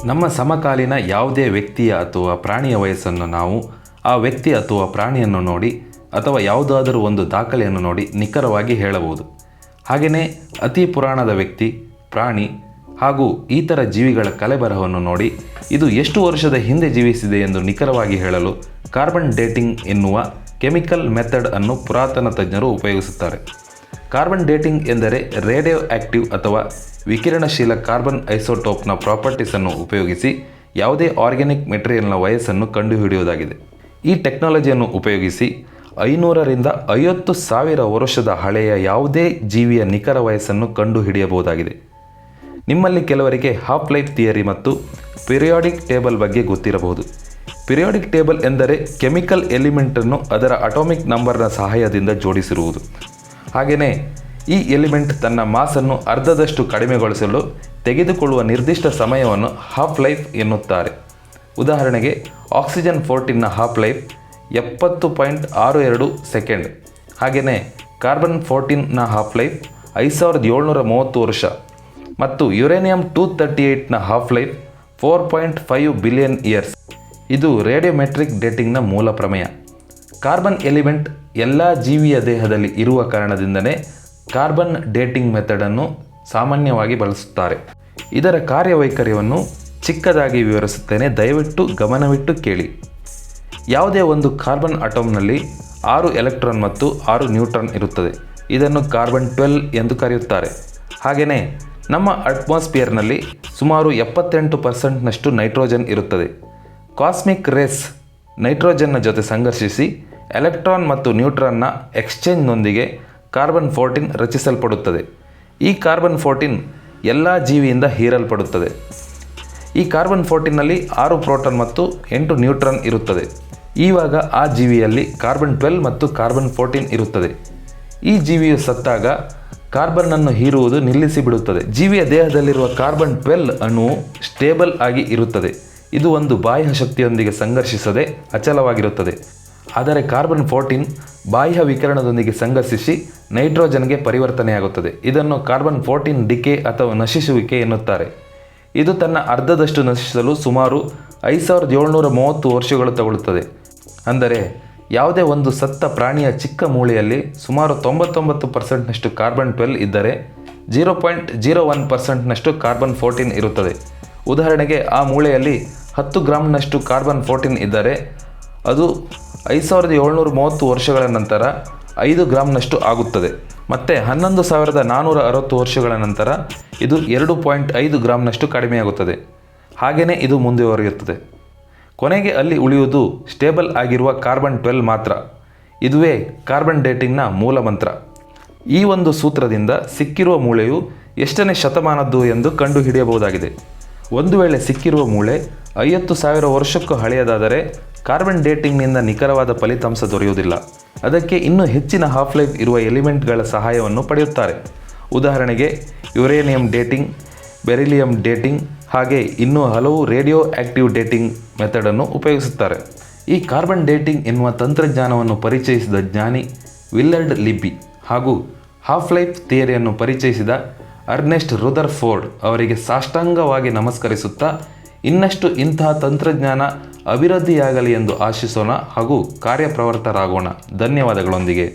ನಮ್ಮ ಸಮಕಾಲೀನ ಯಾವುದೇ ವ್ಯಕ್ತಿಯ ಅಥವಾ ಪ್ರಾಣಿಯ ವಯಸ್ಸನ್ನು ನಾವು ಆ ವ್ಯಕ್ತಿ ಅಥವಾ ಪ್ರಾಣಿಯನ್ನು ನೋಡಿ ಅಥವಾ ಯಾವುದಾದರೂ ಒಂದು ದಾಖಲೆಯನ್ನು ನೋಡಿ ನಿಖರವಾಗಿ ಹೇಳಬಹುದು. ಹಾಗೆಯೇ ಅತಿ ಪುರಾಣದ ವ್ಯಕ್ತಿ, ಪ್ರಾಣಿ ಹಾಗೂ ಇತರ ಜೀವಿಗಳ ಕಲೆಬರಹವನ್ನು ನೋಡಿ ಇದು ಎಷ್ಟು ವರ್ಷದ ಹಿಂದೆ ಜೀವಿಸಿದೆ ಎಂದು ನಿಖರವಾಗಿ ಹೇಳಲು ಕಾರ್ಬನ್ ಡೇಟಿಂಗ್ ಎನ್ನುವ ಕೆಮಿಕಲ್ ಮೆಥಡ್ ಅನ್ನು ಪುರಾತನ ತಜ್ಞರು ಉಪಯೋಗಿಸುತ್ತಾರೆ. ಕಾರ್ಬನ್ ಡೇಟಿಂಗ್ ಎಂದರೆ ರೇಡಿಯೋ ಆಕ್ಟಿವ್ ಅಥವಾ ವಿಕಿರಣಶೀಲ ಕಾರ್ಬನ್ ಐಸೋಟೋಪ್ನ ಪ್ರಾಪರ್ಟೀಸನ್ನು ಉಪಯೋಗಿಸಿ ಯಾವುದೇ ಆರ್ಗ್ಯಾನಿಕ್ ಮೆಟೀರಿಯಲ್ನ ವಯಸ್ಸನ್ನು ಕಂಡುಹಿಡಿಯುವುದಾಗಿದೆ. ಈ ಟೆಕ್ನಾಲಜಿಯನ್ನು ಉಪಯೋಗಿಸಿ 500ರಿಂದ 50,000 ವರ್ಷದ ಹಳೆಯ ಯಾವುದೇ ಜೀವಿಯ ನಿಖರ ವಯಸ್ಸನ್ನು ಕಂಡುಹಿಡಿಯಬಹುದಾಗಿದೆ. ನಿಮ್ಮಲ್ಲಿ ಕೆಲವರಿಗೆ ಹಾಫ್ ಲೈಫ್ ಥಿಯರಿ ಮತ್ತು ಪಿರಿಯಾಡಿಕ್ ಟೇಬಲ್ ಬಗ್ಗೆ ಗೊತ್ತಿರಬಹುದು. ಪಿರಿಯಾಡಿಕ್ ಟೇಬಲ್ ಎಂದರೆ ಕೆಮಿಕಲ್ ಎಲಿಮೆಂಟನ್ನು ಅದರ ಅಟಾಮಿಕ್ ನಂಬರ್ನ ಸಹಾಯದಿಂದ ಜೋಡಿಸಿರುವುದು. ಹಾಗೆಯೇ ಈ ಎಲಿಮೆಂಟ್ ತನ್ನ ಮಾಸನ್ನು ಅರ್ಧದಷ್ಟು ಕಡಿಮೆಗೊಳಿಸಲು ತೆಗೆದುಕೊಳ್ಳುವ ನಿರ್ದಿಷ್ಟ ಸಮಯವನ್ನು ಹಾಫ್ ಲೈಫ್ ಎನ್ನುತ್ತಾರೆ. ಉದಾಹರಣೆಗೆ ಆಕ್ಸಿಜನ್ 14ನ ಹಾಫ್ ಲೈಫ್ 70.62 ಸೆಕೆಂಡ್. ಹಾಗೆಯೇ ಕಾರ್ಬನ್ 14ನ ಹಾಫ್ ಲೈಫ್ 5730 ವರ್ಷ ಮತ್ತು ಯುರೇನಿಯಂ 238ನ ಹಾಫ್ ಲೈಫ್ 4.5 ಬಿಲಿಯನ್ ಇಯರ್ಸ್. ಇದು ರೇಡಿಯೋಮೆಟ್ರಿಕ್ ಡೇಟಿಂಗ್ನ ಮೂಲ ಪ್ರಮೇಯ. ಕಾರ್ಬನ್ ಎಲಿಮೆಂಟ್ ಎಲ್ಲ ಜೀವಿಯ ದೇಹದಲ್ಲಿ ಇರುವ ಕಾರಣದಿಂದಲೇ ಕಾರ್ಬನ್ ಡೇಟಿಂಗ್ ಮೆಥಡನ್ನು ಸಾಮಾನ್ಯವಾಗಿ ಬಳಸುತ್ತಾರೆ. ಇದರ ಕಾರ್ಯವೈಖರ್ಯವನ್ನು ಚಿಕ್ಕದಾಗಿ ವಿವರಿಸುತ್ತೇನೆ, ದಯವಿಟ್ಟು ಗಮನವಿಟ್ಟು ಕೇಳಿ. ಯಾವುದೇ ಒಂದು ಕಾರ್ಬನ್ ಅಟೋಮ್ನಲ್ಲಿ 6 ಎಲೆಕ್ಟ್ರಾನ್ ಮತ್ತು 6 ನ್ಯೂಟ್ರಾನ್ ಇರುತ್ತದೆ. ಇದನ್ನು ಕಾರ್ಬನ್ 12 ಎಂದು ಕರೆಯುತ್ತಾರೆ. ಹಾಗೆಯೇ ನಮ್ಮ ಅಟ್ಮಾಸ್ಫಿಯರ್ನಲ್ಲಿ ಸುಮಾರು 78%ನಷ್ಟು ನೈಟ್ರೋಜನ್ ಇರುತ್ತದೆ. ಕಾಸ್ಮಿಕ್ ರೇಸ್ ನೈಟ್ರೋಜನ್ನ ಜೊತೆ ಸಂಘರ್ಷಿಸಿ ಎಲೆಕ್ಟ್ರಾನ್ ಮತ್ತು ನ್ಯೂಟ್ರಾನ್ನ ಎಕ್ಸ್ಚೇಂಜ್ನೊಂದಿಗೆ ಕಾರ್ಬನ್ 14 ರಚಿಸಲ್ಪಡುತ್ತದೆ. ಈ ಕಾರ್ಬನ್ 14 ಎಲ್ಲ ಜೀವಿಯಿಂದ ಹೀರಲ್ಪಡುತ್ತದೆ. ಈ ಕಾರ್ಬನ್ 14ನಲ್ಲಿ 6 ಪ್ರೋಟಾನ್ ಮತ್ತು 8 ನ್ಯೂಟ್ರಾನ್ ಇರುತ್ತದೆ. ಈವಾಗ ಆ ಜೀವಿಯಲ್ಲಿ ಕಾರ್ಬನ್ 12 ಮತ್ತು ಕಾರ್ಬನ್ 14 ಇರುತ್ತದೆ. ಈ ಜೀವಿಯು ಸತ್ತಾಗ ಕಾರ್ಬನ್ನನ್ನು ಹೀರುವುದು ನಿಲ್ಲಿಸಿಬಿಡುತ್ತದೆ. ಜೀವಿಯ ದೇಹದಲ್ಲಿರುವ ಕಾರ್ಬನ್ 12 ಅಣುವು ಸ್ಟೇಬಲ್ ಆಗಿ ಇರುತ್ತದೆ. ಇದು ಒಂದು ಬಾಹ್ಯ ಶಕ್ತಿಯೊಂದಿಗೆ ಸಂಘರ್ಷಿಸದೆ ಅಚಲವಾಗಿರುತ್ತದೆ. ಆದರೆ ಕಾರ್ಬನ್ 14 ಬಾಹ್ಯ ವಿಕಿರಣದೊಂದಿಗೆ ಸಂಘರ್ಷಿಸಿ ನೈಟ್ರೋಜನ್ಗೆ ಪರಿವರ್ತನೆಯಾಗುತ್ತದೆ. ಇದನ್ನು ಕಾರ್ಬನ್ 14 ಡಿಕೆ ಅಥವಾ ನಶಿಸುವಿಕೆ ಎನ್ನುತ್ತಾರೆ. ಇದು ತನ್ನ ಅರ್ಧದಷ್ಟು ನಶಿಸಲು ಸುಮಾರು 5730 ವರ್ಷಗಳು ತಗೊಳ್ಳುತ್ತದೆ. ಅಂದರೆ ಯಾವುದೇ ಒಂದು ಸತ್ತ ಪ್ರಾಣಿಯ ಚಿಕ್ಕ ಮೂಳೆಯಲ್ಲಿ ಸುಮಾರು 99%ನಷ್ಟು ಕಾರ್ಬನ್ 12 ಇದ್ದರೆ 0.01%ನಷ್ಟು ಕಾರ್ಬನ್ 14 ಇರುತ್ತದೆ. ಉದಾಹರಣೆಗೆ ಆ ಮೂಳೆಯಲ್ಲಿ 10 ಗ್ರಾಂನಷ್ಟು ಕಾರ್ಬನ್ 14 ಇದ್ದರೆ ಅದು 5730 ವರ್ಷಗಳ ನಂತರ 5 ಗ್ರಾಂನಷ್ಟು ಆಗುತ್ತದೆ. ಮತ್ತು 11,460 ವರ್ಷಗಳ ನಂತರ ಇದು 2.5 ಗ್ರಾಂನಷ್ಟು ಕಡಿಮೆಯಾಗುತ್ತದೆ. ಹಾಗೆಯೇ ಇದು ಮುಂದುವರಿಯುತ್ತದೆ. ಕೊನೆಗೆ ಅಲ್ಲಿ ಉಳಿಯುವುದು ಸ್ಟೇಬಲ್ ಆಗಿರುವ ಕಾರ್ಬನ್ 12 ಮಾತ್ರ. ಇದುವೇ ಕಾರ್ಬನ್ ಡೇಟಿಂಗ್ನ ಮೂಲ ಮಂತ್ರ. ಈ ಒಂದು ಸೂತ್ರದಿಂದ ಸಿಕ್ಕಿರುವ ಮೂಳೆಯು ಎಷ್ಟನೇ ಶತಮಾನದ್ದು ಎಂದು ಕಂಡುಹಿಡಿಯಬಹುದಾಗಿದೆ. ಒಂದು ವೇಳೆ ಸಿಕ್ಕಿರುವ ಮೂಳೆ 50,000 ವರ್ಷಕ್ಕೂ ಹಳೆಯದಾದರೆ ಕಾರ್ಬನ್ ಡೇಟಿಂಗ್ನಿಂದ ನಿಖರವಾದ ಫಲಿತಾಂಶ ದೊರೆಯುವುದಿಲ್ಲ. ಅದಕ್ಕೆ ಇನ್ನೂ ಹೆಚ್ಚಿನ ಹಾಫ್ ಲೈಫ್ ಇರುವ ಎಲಿಮೆಂಟ್ಗಳ ಸಹಾಯವನ್ನು ಪಡೆಯುತ್ತಾರೆ. ಉದಾಹರಣೆಗೆ ಯುರೇನಿಯಂ ಡೇಟಿಂಗ್, ಬೆರಿಲಿಯಂ ಡೇಟಿಂಗ್ ಹಾಗೆ ಇನ್ನೂ ಹಲವು ರೇಡಿಯೋ ಆಕ್ಟಿವ್ ಡೇಟಿಂಗ್ ಮೆಥಡನ್ನು ಉಪಯೋಗಿಸುತ್ತಾರೆ. ಈ ಕಾರ್ಬನ್ ಡೇಟಿಂಗ್ ಎನ್ನುವ ತಂತ್ರಜ್ಞಾನವನ್ನು ಪರಿಚಯಿಸಿದ ಜ್ಞಾನಿ ವಿಲ್ಲರ್ಡ್ ಲಿಬ್ಬಿ ಹಾಗೂ ಹಾಫ್ ಲೈಫ್ ಥಿಯರಿಯನ್ನು ಪರಿಚಯಿಸಿದ ಅರ್ನೆಸ್ಟ್ ರುದರ್ಫೋರ್ಡ್ ಅವರಿಗೆ ಸಾಷ್ಟಾಂಗವಾಗಿ ನಮಸ್ಕರಿಸುತ್ತಾ ಇನ್ನಷ್ಟು ಇಂತಹ ತಂತ್ರಜ್ಞಾನ ಅಭಿವೃದ್ಧಿಯಾಗಲಿ ಎಂದು ಆಶಿಸೋಣ ಹಾಗೂ ಕಾರ್ಯಪ್ರವೃತ್ತರಾಗೋಣ. ಧನ್ಯವಾದಗಳೊಂದಿಗೆ.